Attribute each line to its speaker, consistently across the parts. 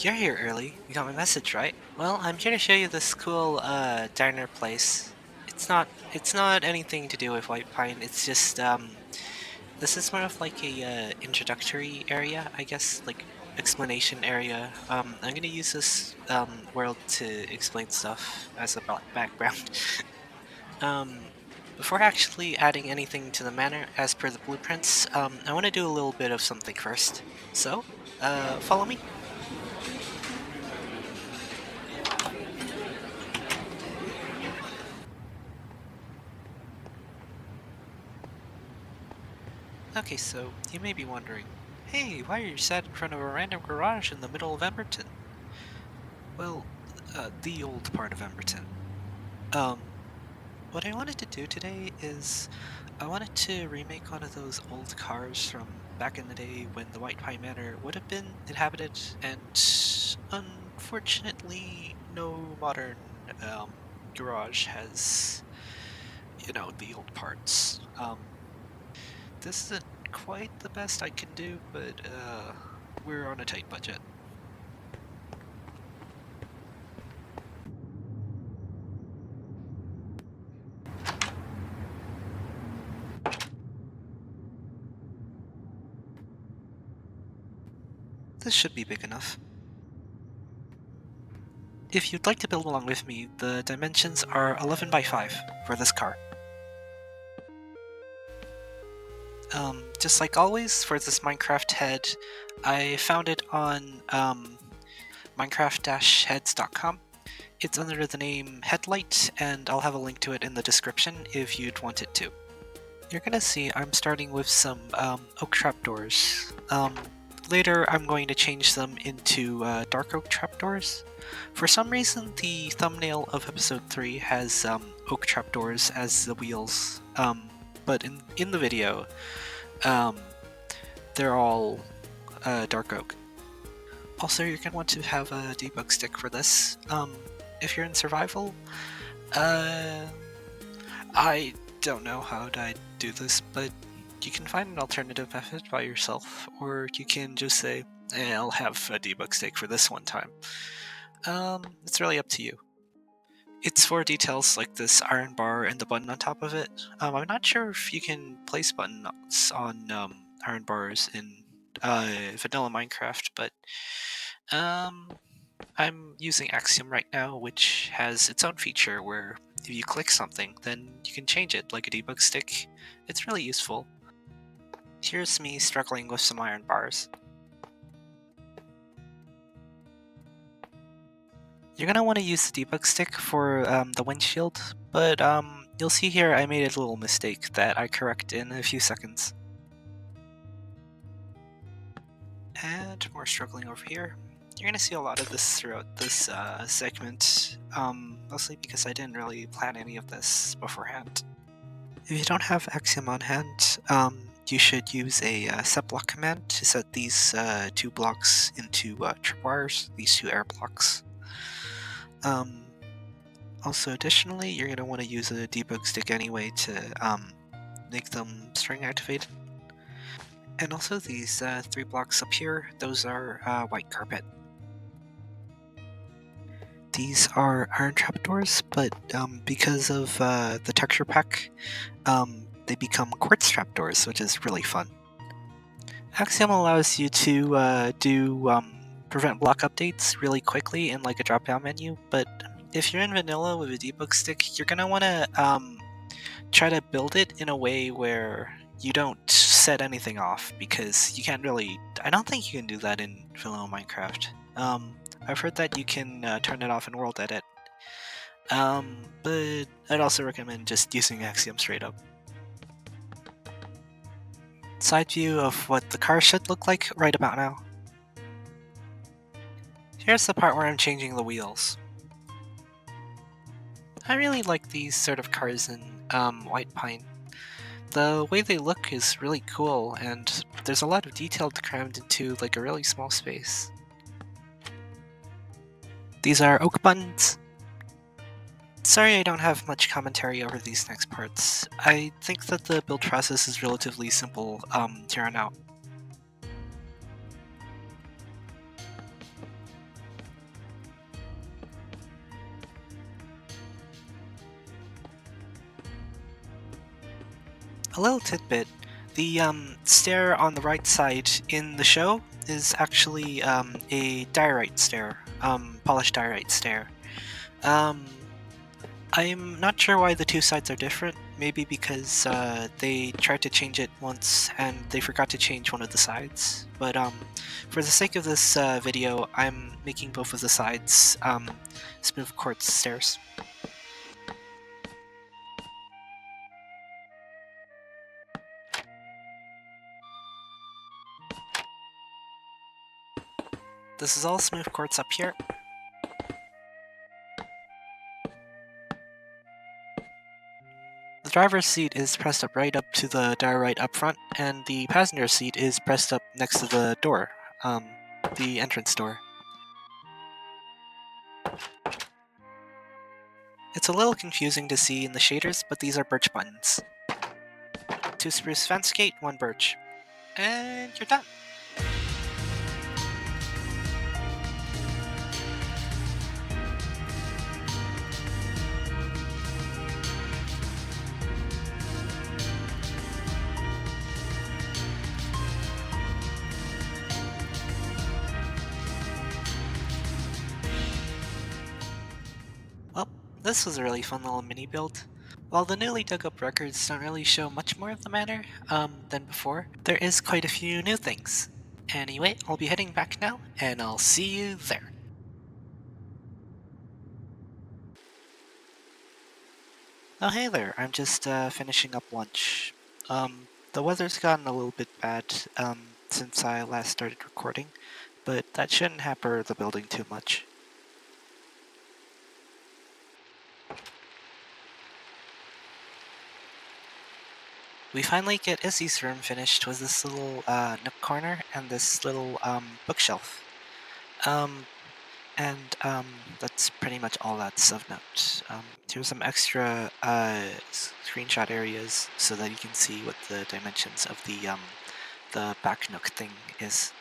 Speaker 1: you're here early. You got my message, right? Well, I'm here to show you this cool diner place. It's not anything to do with Whitepine. It's just this is more of like a introductory area, I guess, like explanation area. I'm gonna use this world to explain stuff as a background. um, Before actually adding anything to the manor as per the blueprints, I want to do a little bit of something first. So, follow me. Okay, so you may be wondering, hey, why are you sat in front of a random garage in the middle of Emberton? Well, the old part of Emberton. Um, what I wanted to do today is I wanted to remake one of those old cars from back in the day when the Whitepine Manor would have been inhabited, and unfortunately, no modern garage has, the old parts. This isn't quite the best I can do, but we're on a tight budget. This should be big enough. If you'd like to build along with me, the dimensions are 11 by 5 for this car. Just like always, for this Minecraft head, I found it on minecraft-heads.com. It's under the name Headlight, and I'll have a link to it in the description if you'd want it to. You're gonna see I'm starting with some oak trapdoors. Later I'm going to change them into dark oak trapdoors. For some reason the thumbnail of episode 3 has oak trapdoors as the wheels, but in the video they're all dark oak. Also, you're gonna want to have a debug stick for this. If you're in survival, I don't know how I do this, but you can find an alternative method by yourself, or you can just say, I'll have a debug stick for this one time. It's really up to you. It's for details like this iron bar and the button on top of it. I'm not sure if you can place buttons on iron bars in vanilla Minecraft, but I'm using Axiom right now, which has its own feature where if you click something, then you can change it like a debug stick. It's really useful. Here's me struggling with some iron bars. You're gonna want to use the debug stick for the windshield, but you'll see here I made a little mistake that I correct in a few seconds. And more struggling over here. You're gonna see a lot of this throughout this segment, mostly because I didn't really plan any of this beforehand. If you don't have Axiom on hand, you should use a set block command to set these two blocks into tripwires, these two air blocks. Also, additionally, you're going to want to use a debug stick anyway to make them string activated. And also these 3 blocks up here, those are white carpet. These are iron trapdoors, but because of the texture pack, they become quartz trapdoors, which is really fun. Axiom allows you to do prevent block updates really quickly in like a drop-down menu, but if you're in vanilla with a debug stick, you're gonna want to try to build it in a way where you don't set anything off, because you can't really. I don't think you can do that in vanilla Minecraft. I've heard that you can turn it off in World Edit, but I'd also recommend just using Axiom straight up. Side view of what the car should look like right about now. Here's the part where I'm changing the wheels. I really like these sort of cars in Whitepine. The way they look is really cool, and there's a lot of detail crammed into like a really small space. These are oak buttons. Sorry I don't have much commentary over these next parts. I think that the build process is relatively simple here on out. A little tidbit, the stair on the right side in the show is actually a diorite stair, polished diorite stair. I'm not sure why the two sides are different. Maybe because they tried to change it once and they forgot to change one of the sides. But for the sake of this video, I'm making both of the sides smooth quartz stairs. This is all smooth quartz up here. The driver's seat is pressed up right up to the diorite up front, and the passenger seat is pressed up next to the door, the entrance door. It's a little confusing to see in the shaders, but these are birch buttons. 2 spruce fence gate, 1 birch. And you're done! Well, this was a really fun little mini build. While the newly dug up records don't really show much more of the manor than before, there is quite a few new things. Anyway, I'll be heading back now, and I'll see you there. Oh hey there, I'm just finishing up lunch. The weather's gotten a little bit bad since I last started recording, but that shouldn't hamper the building too much. We finally get Izzy's room finished with this little nook corner and this little bookshelf. That's pretty much all that's of note. Here's some extra screenshot areas so that you can see what the dimensions of the back nook thing is.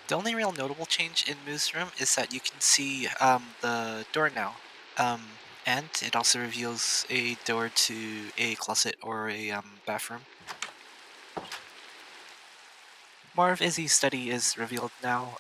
Speaker 1: The only real notable change in Moo's room is that you can see the door now, and it also reveals a door to a closet or a bathroom. More of Izzy's study is revealed now,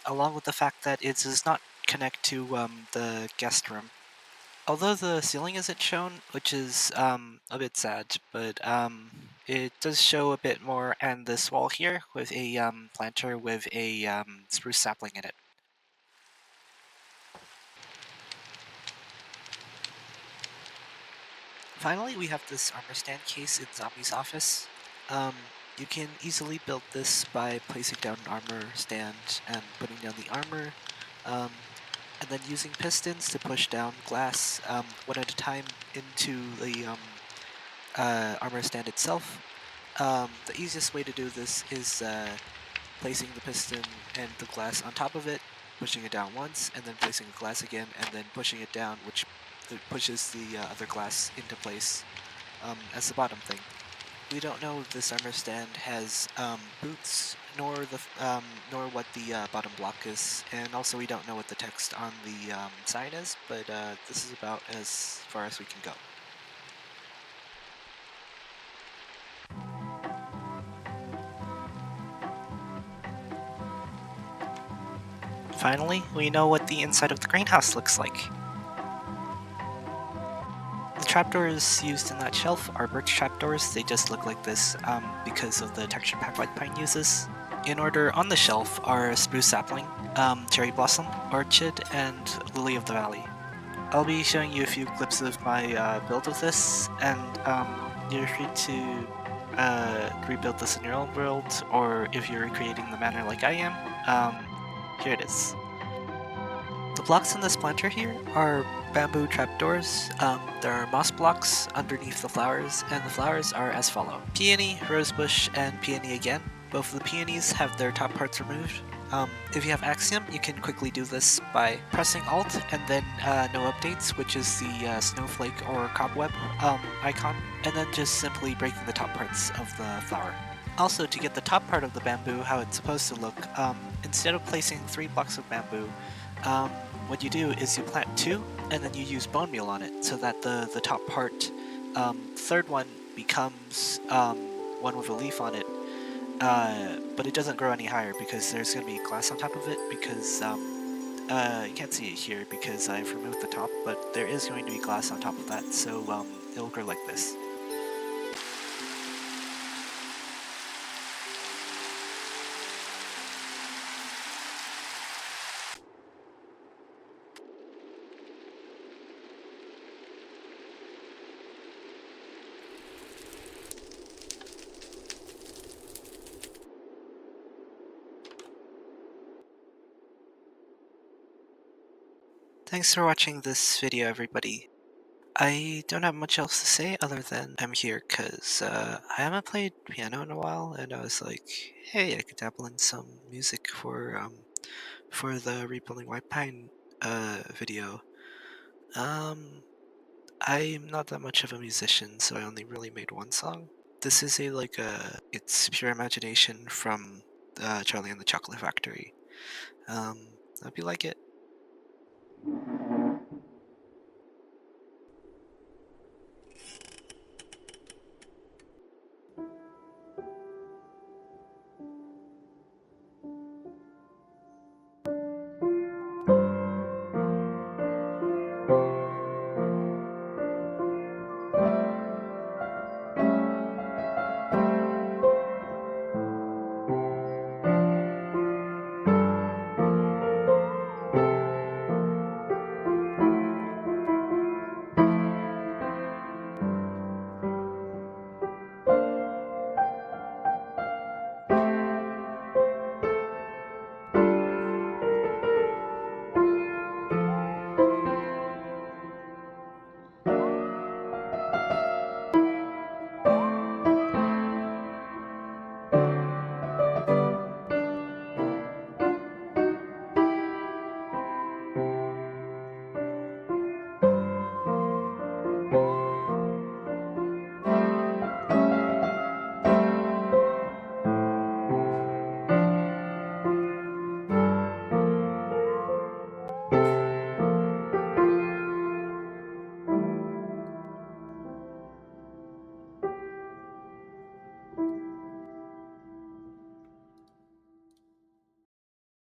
Speaker 1: along with the fact that it does not connect to the guest room. Although the ceiling isn't shown, which is a bit sad, but it does show a bit more, and this wall here with a planter with a spruce sapling in it. Finally, we have this armor stand case in Zombie's office. You can easily build this by placing down an armor stand and putting down the armor, and then using pistons to push down glass one at a time into the armor stand itself. The easiest way to do this is placing the piston and the glass on top of it, pushing it down once, and then placing the glass again, and then pushing it down, which pushes the other glass into place as the bottom thing. We don't know if this armor stand has boots, nor what the bottom block is, and also we don't know what the text on the sign is, but this is about as far as we can go. Finally, we know what the inside of the greenhouse looks like. The trapdoors used in that shelf are birch trapdoors. They just look like this because of the texture pack Whitepine uses. In order on the shelf are spruce sapling, cherry blossom, orchid, and lily of the valley. I'll be showing you a few clips of my build of this, and you're free to rebuild this in your own world, or if you're recreating the manor like I am, here it is. The blocks in this planter here are bamboo trapdoors. There are moss blocks underneath the flowers, and the flowers are as follow. Peony, rosebush, and peony again. Both of the peonies have their top parts removed. If you have Axiom, you can quickly do this by pressing Alt and then No Updates, which is the snowflake or cobweb icon, and then just simply breaking the top parts of the flower. Also, to get the top part of the bamboo how it's supposed to look, instead of placing 3 blocks of bamboo, what you do is you plant 2, and then you use bone meal on it, so that the top part, third one, becomes one with a leaf on it. But it doesn't grow any higher because there's going to be glass on top of it, because you can't see it here because I've removed the top, but there is going to be glass on top of that, so it'll grow like this. Thanks for watching this video, everybody. I don't have much else to say other than I'm here because I haven't played piano in a while, and I was like, hey, I could dabble in some music for the Rebuilding Whitepine video. I'm not that much of a musician, so I only really made one song. This is it's pure imagination from Charlie and the Chocolate Factory. Hope you like it.